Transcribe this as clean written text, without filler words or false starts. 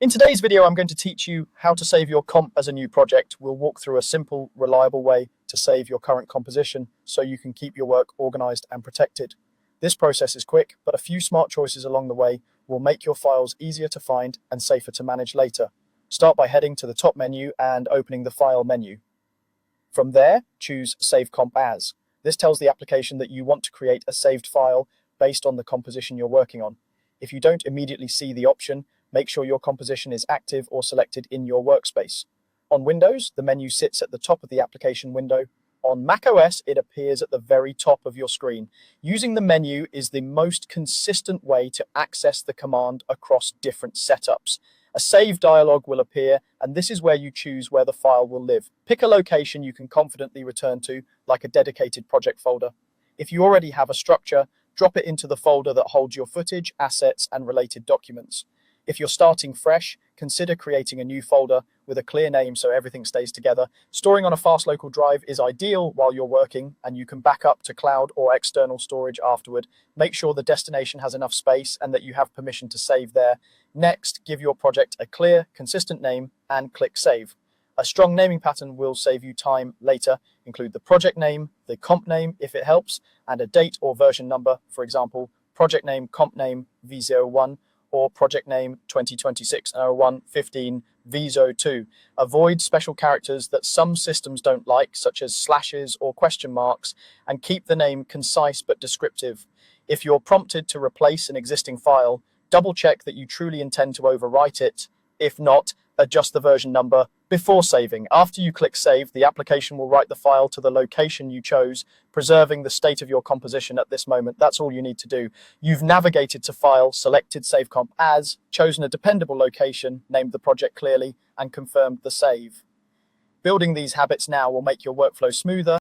In today's video, I'm going to teach you how to save your comp as a new project. We'll walk through a simple, reliable way to save your current composition so you can keep your work organized and protected. This process is quick, but a few smart choices along the way will make your files easier to find and safer to manage later. Start by heading to the top menu and opening the File menu. From there, choose Save Comp As. This tells the application that you want to create a saved file based on the composition you're working on. If you don't immediately see the option, make sure your composition is active or selected in your workspace. On Windows, the menu sits at the top of the application window. On macOS, it appears at the very top of your screen. Using the menu is the most consistent way to access the command across different setups. A save dialog will appear, and this is where you choose where the file will live. Pick a location you can confidently return to, like a dedicated project folder. If you already have a structure, drop it into the folder that holds your footage, assets, and related documents. If you're starting fresh, consider creating a new folder with a clear name so everything stays together. Storing on a fast local drive is ideal while you're working, and you can back up to cloud or external storage afterward. Make sure the destination has enough space and that you have permission to save there. Next, give your project a clear, consistent name and click Save. A strong naming pattern will save you time later. Include the project name, the comp name if it helps, and a date or version number, for example, project name, comp name, V01, or project name 2026-01-15 V02. Avoid special characters that some systems don't like, such as slashes or question marks, and keep the name concise but descriptive. If you're prompted to replace an existing file, double check that you truly intend to overwrite it. If not, adjust the version number before saving. After you click Save, the application will write the file to the location you chose, preserving the state of your composition at this moment. That's all you need to do. You've navigated to File, selected Save Comp As, chosen a dependable location, named the project clearly, and confirmed the save. Building these habits now will make your workflow smoother